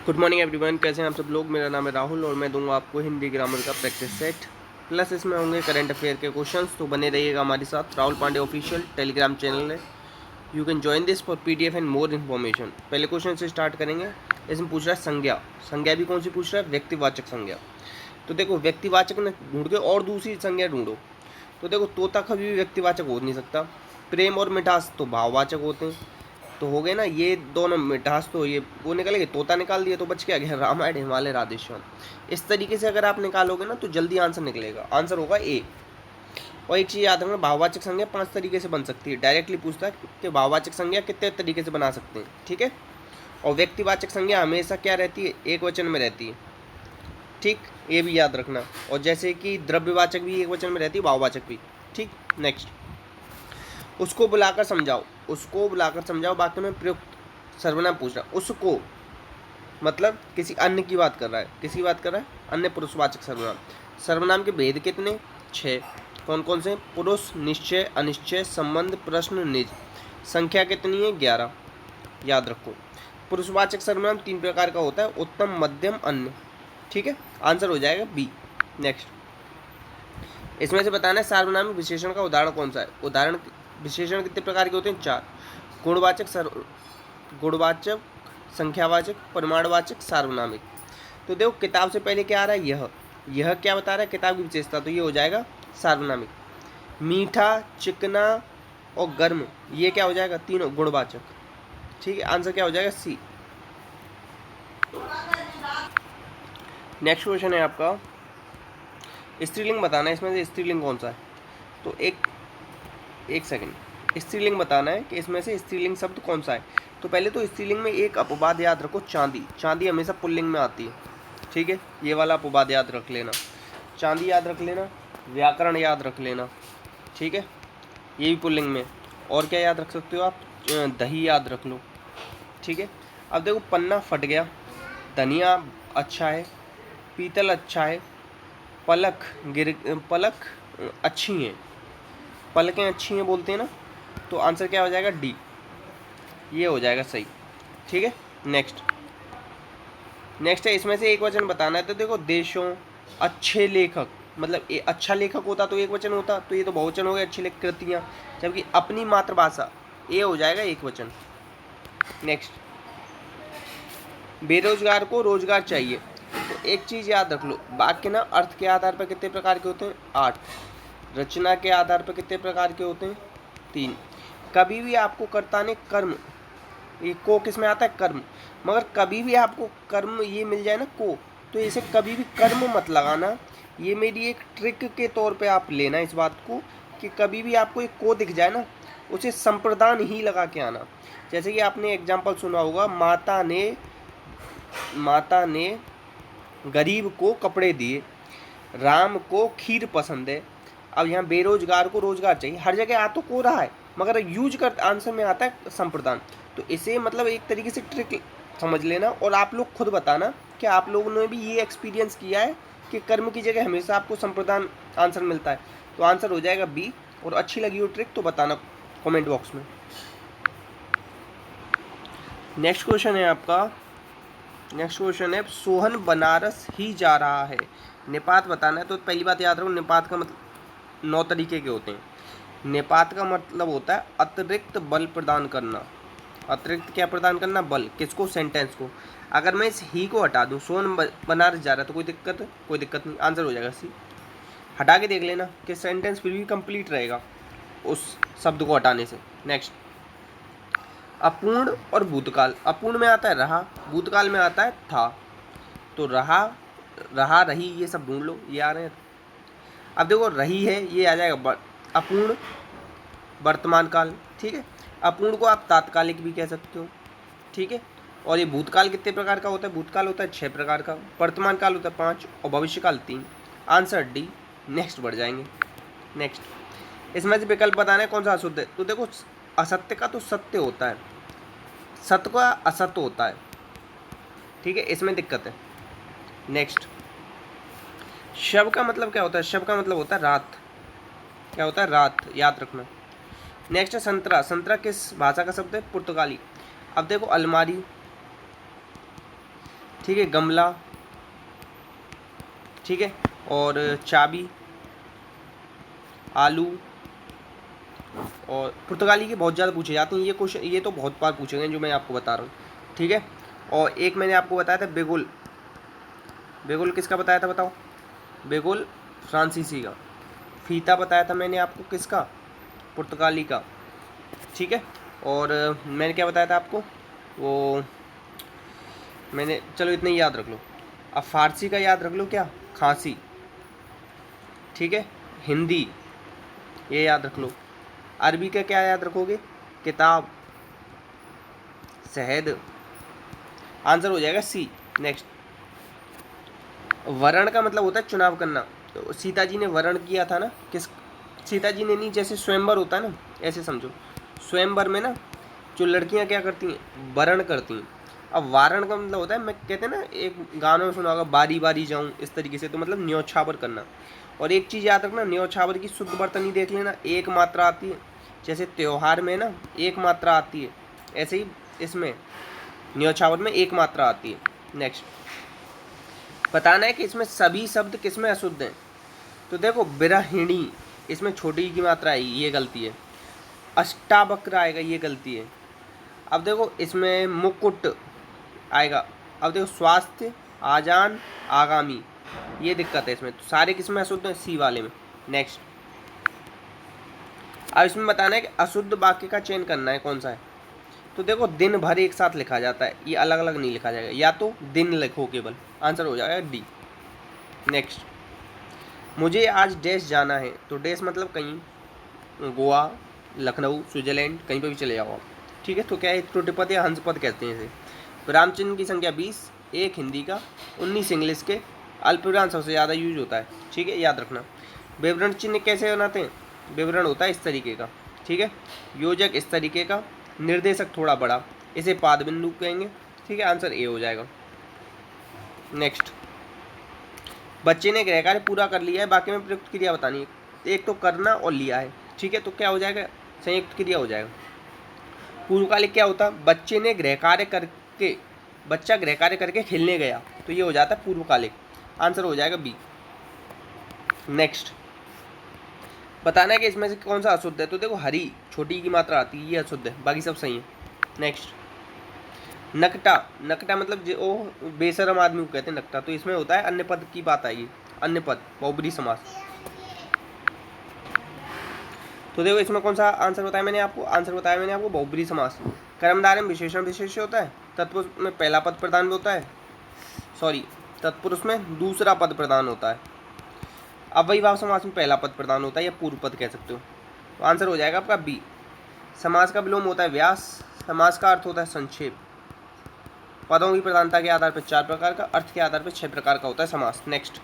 Good morning everyone, कैसे हैं आप सब लोग। मेरा नाम है राहुल और मैं दूंगा आपको हिंदी ग्रामर का प्रैक्टिस सेट प्लस इसमें होंगे करंट अफेयर के क्वेश्चंस। तो बने रहिएगा हमारे साथ। Rahul Pandey official Telegram channel है। You can join this for PDF and more information. पहले क्वेश्चन से स्टार्ट करेंगे। इसमें पूछ रहा है संज्ञा। संज्ञा भी कौन सी पूछ रहा है? व्यक्तिवाचक संज्ञा। तो देखो, व्यक्तिवाचक ने ढूंढ के और दूसरी संज्ञा ढूंढो। तो देखो, तोता कभी भी व्यक्तिवाचक हो नहीं सकता। प्रेम और मिठास तो भाववाचक होते हैं। तो हो गए ना ये दोनों। मिठास तो ये वो निकल गए, तोता निकाल दिया तो बच क्या गया? रामायण, हिमालय, राधेश्याम। इस तरीके से अगर आप निकालोगे ना तो जल्दी आंसर निकलेगा। आंसर होगा ए। और एक चीज़ याद रखना, भाववाचक संज्ञा 5 तरीके से बन सकती है। डायरेक्टली पूछता है कि भाववाचक संज्ञा कितने तरीके से बना सकते हैं, ठीक है। और व्यक्तिवाचक संज्ञा हमेशा क्या रहती है? एक वचन में रहती है, ठीक। ये भी याद रखना। और जैसे कि द्रव्यवाचक भी एक वचन में रहती है, भाववाचक भी, ठीक। नेक्स्ट, उसको बुलाकर समझाओ। उसको बुलाकर समझाओ वाक्य में प्रयुक्त सर्वनाम पूछ रहा है। उसको मतलब किसी अन्य की बात कर रहा है। किसकी बात कर रहा है? अन्य पुरुषवाचक सर्वनाम। सर्वनाम के भेद कितने? 6। कौन कौन से? पुरुष, निश्चय, अनिश्चय, संबंध, प्रश्न, निज। संख्या कितनी है? 11। याद रखो। पुरुषवाचक सर्वनाम 3 प्रकार का होता है, उत्तम, मध्यम, अन्य, ठीक है। आंसर हो जाएगा बी। नेक्स्ट, इसमें से बताना है सार्वनामिक विशेषण का उदाहरण कौन सा है। उदाहरण विशेषण कितने प्रकार के होते हैं? 4। गुणवाचक, गुणवाचक, संख्यावाचक, परिमाणवाचक, सार्वनामिक। तो देखो, किताब से पहले क्या आ रहा है? यह क्या बता रहा है? किताब की विशेषता। तो ये हो जाएगा सार्वनामिक। मीठा, चिकना और गर्म, ये क्या हो जाएगा? तीनों गुणवाचक, ठीक है। आंसर क्या हो जाएगा? सी। नेक्स्ट क्वेश्चन है आपका, स्त्रीलिंग बताना है। इसमें से स्त्रीलिंग कौन सा है? तो एक सेकंड, स्त्रीलिंग बताना है कि इसमें से स्त्रीलिंग शब्द कौन सा है। तो पहले तो स्त्रीलिंग में एक अपवाद याद रखो, चांदी। चांदी हमेशा पुल्लिंग में आती है, ठीक है। ये वाला अपवाद याद रख लेना। चांदी याद रख लेना। व्याकरण याद रख लेना, ठीक है। ये भी पुल्लिंग में। और क्या याद रख सकते हो आप? दही याद रख लो, ठीक है। अब देखो, पन्ना फट गया, धनिया अच्छा है, पीतल अच्छा है, पलक अच्छी हैं, पलकें अच्छी हैं बोलते हैं ना। तो आंसर क्या हो जाएगा? डी। ये हो जाएगा सही, ठीक है। नेक्स्ट है, इसमें से एक वचन बताना है। तो देखो, देशों, अच्छे लेखक, मतलब ये अच्छा लेखक होता तो एक वचन होता, तो ये तो बहुवचन हो गया, अच्छी लेखक कृतियाँ। जबकि अपनी मातृभाषा, ये हो जाएगा एक वचन। नेक्स्ट, बेरोजगार को रोजगार चाहिए। तो एक चीज़ याद रख लो, वाक्य ना अर्थ के आधार पर कितने प्रकार के होते हैं? 8। रचना के आधार पर कितने प्रकार के होते हैं? 3। कभी भी आपको कर्ता ने कर्म, ये को किस में आता है? कर्म। मगर कभी भी आपको कर्म ये मिल जाए ना को, तो इसे कभी भी कर्म मत लगाना। ये मेरी एक ट्रिक के तौर पे आप लेना इस बात को, कि कभी भी आपको एक को दिख जाए ना, उसे संप्रदान ही लगा के आना। जैसे कि आपने एग्जाम्पल सुना होगा, माता ने गरीब को कपड़े दिए, राम को खीर पसंद है। अब यहाँ बेरोजगार को रोजगार चाहिए, हर जगह आ तो को रहा है, मगर यूज कर आंसर में आता है संप्रदान। तो इसे मतलब एक तरीके से ट्रिक समझ लेना। और आप लोग खुद बताना कि आप लोगों ने भी ये एक्सपीरियंस किया है कि कर्म की जगह हमेशा आपको संप्रदान आंसर मिलता है। तो आंसर हो जाएगा बी। और अच्छी लगी हो ट्रिक तो बताना कमेंट बॉक्स में। नेक्स्ट क्वेश्चन है आपका, सोहन बनारस ही जा रहा है। निपात बताना है। तो पहली बात याद रखो, निपात का मतलब 9 तरीके के होते हैं। निपात का मतलब होता है अतिरिक्त बल प्रदान करना। अतिरिक्त क्या प्रदान करना? बल। किसको? सेंटेंस को। अगर मैं इस ही को हटा दूँ, सोहन बनारस जा रहा है, तो कोई दिक्कत? कोई दिक्कत नहीं। आंसर हो जाएगा सी। हटा के देख लेना कि सेंटेंस फिर भी कंप्लीट रहेगा उस शब्द को हटाने से। नेक्स्ट, अपूर्ण और भूतकाल। अपूर्ण में आता है रहा, भूतकाल में आता है था। तो रहा, रही, ये सब ढूंढ लो, ये आ रहे हैं। अब देखो, रही है, ये आ जाएगा अपूर्ण वर्तमान काल, ठीक है। अपूर्ण को आप तात्कालिक भी कह सकते हो, ठीक है। और ये भूतकाल कितने प्रकार का होता है? भूतकाल होता है 6 प्रकार का, वर्तमान काल होता है 5 और भविष्यकाल 3। Answer D. नेक्स्ट बढ़ जाएंगे। नेक्स्ट, इसमें से विकल्प बताना है कौन सा अशुद्ध है। तो देखो, असत्य का तो सत्य होता है, सत्य का असत्य होता है, ठीक है। इसमें दिक्कत है। नेक्स्ट, शव का मतलब क्या होता है? शव का मतलब होता है रात। क्या होता है? रात, याद रखना। नेक्स्ट है संतरा। संतरा किस भाषा का शब्द है? पुर्तगाली। अब देखो, अलमारी, ठीक है, गमला, ठीक है, और चाबी, आलू, और पुर्तगाली के बहुत ज़्यादा पूछे जाते हैं ये क्वेश्चन, ये तो बहुत बार पूछे गए जो मैं आपको बता रहा हूँ, ठीक है। और एक मैंने आपको बताया था बेगुल, बेगुल किसका बताया था बताओ? बेगुल फ्रांसीसी का। फीता बताया था मैंने आपको किसका? पुर्तगाली का, ठीक है। और मैंने क्या बताया था आपको? वो मैंने, चलो इतने याद रख लो। अब फारसी का याद रख लो, क्या? खांसी, ठीक है। हिंदी, ये याद रख लो। अरबी का क्या याद रखोगे? किताब, शहद। आंसर हो जाएगा सी। नेक्स्ट, वरण का मतलब होता है चुनाव करना। तो सीता जी ने वरण किया था ना, किस? सीता जी ने नहीं, जैसे स्वयंवर होता है ना, ऐसे समझो। स्वयंवर में ना जो लड़कियां क्या करती हैं? वरण करती हैं। अब वारण का मतलब होता है, मैं कहते हैं ना, एक गानों में सुना होगा, बारी बारी जाऊं, इस तरीके से, तो मतलब न्योछावर करना। और एक चीज़ याद रखना, न्योछावर की शुद्ध वर्तनी देख लेना, एक मात्रा आती है। जैसे त्योहार में ना एक मात्रा आती है, ऐसे ही इसमें न्योछावर में एक मात्रा आती है। नेक्स्ट, बताना है कि इसमें सभी शब्द किसमें अशुद्ध हैं। तो देखो, बिरहिणी, इसमें छोटी की मात्रा आई, ये गलती है। अष्टावक्र आएगा, ये गलती है। अब देखो, इसमें मुकुट आएगा। अब देखो, स्वास्थ्य, आजान, आगामी, ये दिक्कत है इसमें। तो सारे किसमें अशुद्ध हैं? सी वाले में। नेक्स्ट, अब इसमें बताना है कि अशुद्ध वाक्य का चयन करना है, कौन सा है। तो देखो, दिन भर एक साथ लिखा जाता है, ये अलग अलग नहीं लिखा जाएगा, या तो दिन लिखो केवल, आंसर हो जाएगा डी। नेक्स्ट, मुझे आज डैश जाना है। तो डैश मतलब कहीं, गोवा, लखनऊ, स्विट्जरलैंड, कहीं पर भी चले जाओ आप, ठीक है। तो क्या है? त्रुटिपद या हंसपद कहते हैं इसे। रामचिन्ह की संख्या 20, एक हिंदी का, 19 इंग्लिश के। अल्पविराम सबसे ज़्यादा यूज होता है, ठीक है, याद रखना। विवरण चिन्ह कैसे बनाते हैं? विवरण होता है इस तरीके का, ठीक है। योजक इस तरीके का, निर्देशक थोड़ा बड़ा, इसे पाद बिंदु कहेंगे, ठीक है। आंसर ए हो जाएगा। नेक्स्ट, बच्चे ने गृह कार्य पूरा कर लिया है, बाकी में प्रयुक्त क्रिया बतानी है। एक तो करना और लिया है, ठीक है, तो क्या हो जाएगा? संयुक्त क्रिया हो जाएगा। पूर्वकालिक क्या होता? बच्चे ने गृह कार्य करके, बच्चा गृह कार्य करके खेलने गया, तो ये हो जाता है पूर्वकालिक। आंसर हो जाएगा बी। नेक्स्ट, बताना है कि इसमें से कौन सा अशुद्ध है। तो देखो, हरी, छोटी की मात्रा आती है, ये अशुद्ध है, बाकी सब सही है। नेक्स्ट, नकटा, नकटा मतलब जो बेशरम आदमी को कहते हैं नकटा, तो इसमें होता है अन्य पद की बात आएगी, अन्य पद, बहुब्रीहि समास। तो देखो, इसमें कौन सा आंसर बताया मैंने आपको? आंसर बताया मैंने आपको बहुब्रीहि समास। कर्मधारय में विशेषण विशेष्य होता है, तत्पुरुष में पहला पद प्रधान भी होता है, सॉरी, तत्पुरुष में दूसरा पद प्रधान होता है। अव्ययीभाव समास में पहला पद प्रधान होता है, या पूर्व पद कह सकते हो। तो आंसर हो जाएगा आपका बी। समास का विलोम होता है व्यास। समास का अर्थ होता है संक्षेप। पदों की प्रधानता के आधार पर 4 प्रकार का, अर्थ के आधार पर 6 प्रकार का होता है समास। नेक्स्ट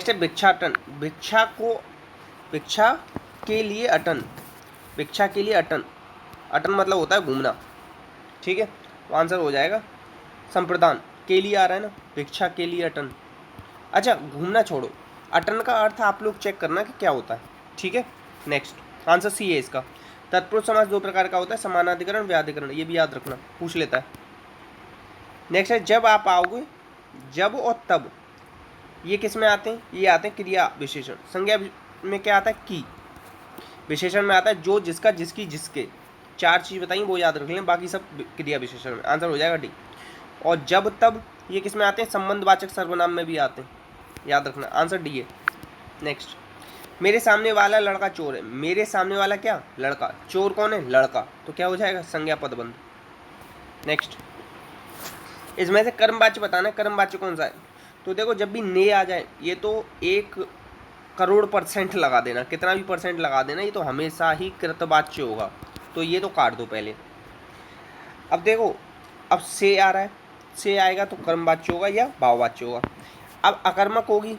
है भिक्षाटन। भिक्षा के लिए अटन, भिक्षा के लिए अटन, अटन मतलब होता है घूमना, ठीक है। तो आंसर हो जाएगा संप्रदान, के लिए आ रहा है ना, भिक्षा के लिए अटन। अच्छा, घूमना छोड़ो, अटन का अर्थ आप लोग चेक करना कि क्या होता है, ठीक है। नेक्स्ट, आंसर सी है इसका। तत्पुरुष समास 2 प्रकार का होता है, समानाधिकरण, व्याधिकरण, ये भी याद रखना, पूछ लेता है। नेक्स्ट है जब आप आओगे। जब और तब, ये किस में आते हैं? ये आते हैं क्रिया विशेषण। संज्ञा में क्या आता है? की। विशेषण में आता है जो, जिसका, जिसकी, जिसके। 4 चीज़ बताई, वो याद रख लें, बाकी सब क्रिया विशेषण में। आंसर हो जाएगा डी। और जब तब, ये किस में आते हैं? संबंधवाचक सर्वनाम में भी आते हैं, याद रखना, आंसर डी है। नेक्स्ट, मेरे सामने वाला लड़का चोर है। मेरे सामने वाला क्या? लड़का। चोर कौन है? लड़का। तो क्या हो जाएगा? संज्ञा पदबंध। नेक्स्ट, इसमें से कर्मवाच्य बताना है, कर्मवाच्य कौन सा है। तो देखो, जब भी ने आ जाए, ये तो 1,000,000% लगा देना, कितना भी परसेंट लगा देना, ये तो हमेशा ही कृतवाच्य होगा, तो ये तो काट दो पहले। अब देखो, अब से आ रहा है, से आएगा तो कर्मवाच्य होगा या भाववाच्य होगा। अब अकर्मक होगी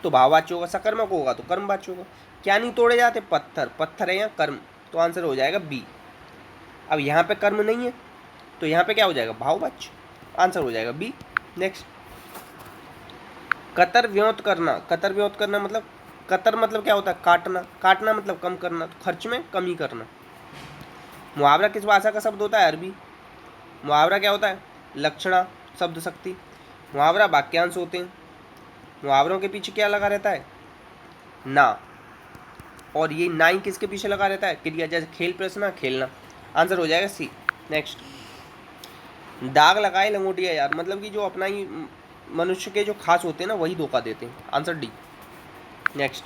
तो भाववाच्य होगा, सकर्मक होगा तो कर्मवाच्य होगा। क्या नहीं तोड़े जाते? पत्थर। पत्थर है या कर्म, तो आंसर हो जाएगा बी। अब यहाँ पे कर्म नहीं है, तो यहाँ पे क्या हो जाएगा? भाववाच्य, आंसर हो जाएगा बी। नेक्स्ट, कतर व्योत करना। कतर व्योत करना मतलब, कतर मतलब क्या होता है? काटना। काटना मतलब कम करना, तो खर्च में कमी करना। मुहावरा किस भाषा का शब्द होता है? अरबी। मुहावरा क्या होता है? लक्षणा, शब्द शक्ति। मुहावरा वाक्यांश होते हैं। मुहावरों के पीछे क्या लगा रहता है? ना। और ये ना ही किसके पीछे लगा रहता है? क्रिया, जैसे खेल प्रश्न, खेलना। आंसर हो जाएगा सी। नेक्स्ट, दाग लगाए लंगोटिया यार, मतलब कि जो अपना ही मनुष्य के जो खास होते हैं ना वही धोखा देते हैं। Answer D. नेक्स्ट,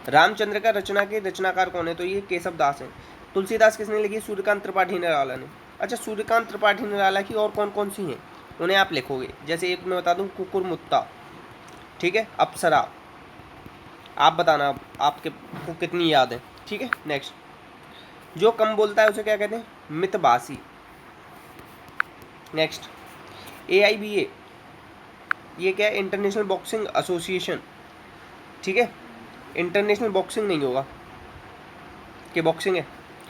रामचंद्र का रचना के रचनाकार कौन है? तो ये केशव दास हैं। तुलसीदास किसने लिखी? सूर्यकांत त्रिपाठी निराला ने। अच्छा, सूर्यकांत त्रिपाठी निराला की और कौन कौन सी हैं उन्हें आप लिखोगे, जैसे एक मैं बता दूं, कुकुरमुत्ता, ठीक है, अप्सरा। आप बताना आपके को कितनी याद है, ठीक है। नेक्स्ट, जो कम बोलता है उसे क्या कहते हैं? मितभाषी। नेक्स्ट, AIBA, ये क्या है? इंटरनेशनल बॉक्सिंग एसोसिएशन, ठीक है। इंटरनेशनल बॉक्सिंग नहीं होगा कि बॉक्सिंग है।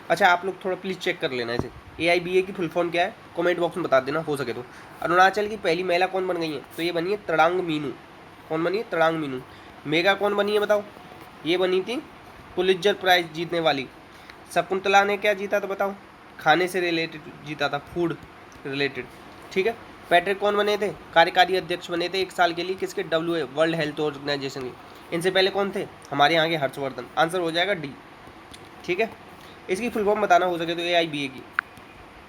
अच्छा, आप लोग थोड़ा प्लीज़ चेक कर लेना इसे। AIBA की फुल फॉर्म क्या है? कमेंट बॉक्स में बता देना हो सके तो। अरुणाचल की पहली महिला कौन बन गई है? तो ये बनी है तड़ांग मीनू। कौन बनी है? तड़ांग मीनू। मेगा कौन बनी है बताओ? ये बनी थी पुलित्जर प्राइज जीतने वाली। शकुंतला ने क्या जीता था बताओ? खाने से रिलेटेड जीता था, फूड रिलेटेड, ठीक है। पैट्रिक कौन बने थे? कार्यकारी अध्यक्ष बने थे 1 साल के लिए, किसके? WA, वर्ल्ड हेल्थ ऑर्गेनाइजेशन के। इनसे पहले कौन थे? हमारे यहाँ के हर्षवर्धन। आंसर हो जाएगा डी, ठीक है। इसकी फुल फॉर्म बताना हो सके तो AIBA की।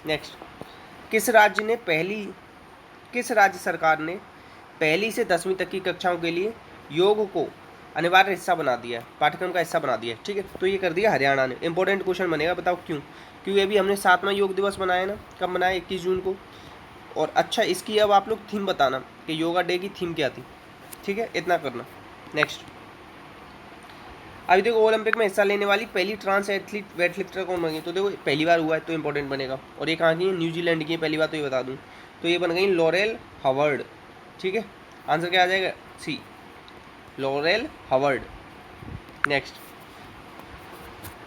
नेक्स्ट, किस राज्य सरकार ने 1ली से 10वीं तक की कक्षाओं के लिए योग को अनिवार्य हिस्सा बना दिया है, पाठ्यक्रम का हिस्सा बना दिया है, ठीक है। तो ये कर दिया हरियाणा ने। इंपॉर्टेंट क्वेश्चन बनेगा, बताओ क्यों? क्योंकि अभी हमने 7वां योग दिवस मनाया ना, कब मनाया? 21 जून को। और अच्छा, इसकी अब आप लोग थीम बताना कि योगा डे की थीम क्या थी, ठीक है, इतना करना। नेक्स्ट, अभी देखो ओलंपिक में हिस्सा लेने वाली पहली ट्रांस एथलीट वेटलिफ्टर कौन बन गई? तो देखो पहली बार हुआ है तो इंपॉर्टेंट बनेगा। और ये कहाँ की है? न्यूजीलैंड की है, पहली बार तो ये बता दूँ। तो ये बन गई लॉरेल हावर्ड, ठीक है। आंसर क्या आ जाएगा? सी, लॉरेल हावर्ड। नेक्स्ट,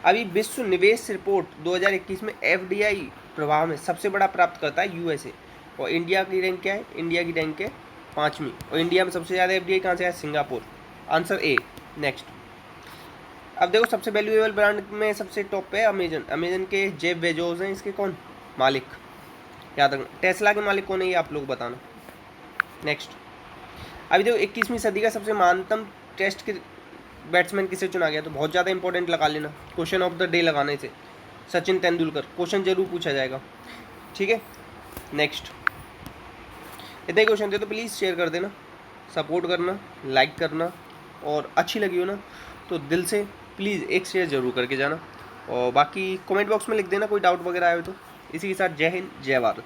अभी विश्व निवेश रिपोर्ट 2021 में FDI प्रभाव में सबसे बड़ा प्राप्त करता है USA। और इंडिया की रैंक क्या है? इंडिया की रैंक है 5वीं। और इंडिया में सबसे ज़्यादा FDI कहाँ से है? सिंगापुर। Answer A. नेक्स्ट, अब देखो सबसे वैल्यूएबल ब्रांड में सबसे टॉप पे है अमेजन। अमेजन के जेफ बेजोस हैं इसके कौन? मालिक, याद रखना। टेस्ला के मालिक कौन है ये आप लोग बताना। नेक्स्ट, अभी देखो 21वीं सदी का सबसे महानतम टेस्ट के बैट्समैन किसे चुना गया? तो बहुत ज़्यादा इंपॉर्टेंट लगा लेना, क्वेश्चन ऑफ द डे लगाने से। सचिन तेंदुलकर, क्वेश्चन जरूर पूछा जाएगा, ठीक है। नेक्स्ट, इतने क्वेश्चन थे तो प्लीज़ शेयर कर देना, सपोर्ट करना, लाइक करना, और अच्छी लगी हो ना तो दिल से प्लीज़ एक शेयर जरूर करके जाना। और बाकी कमेंट बॉक्स में लिख देना कोई डाउट वगैरह आए हो तो। इसी के साथ जय हिंद, जय भारत।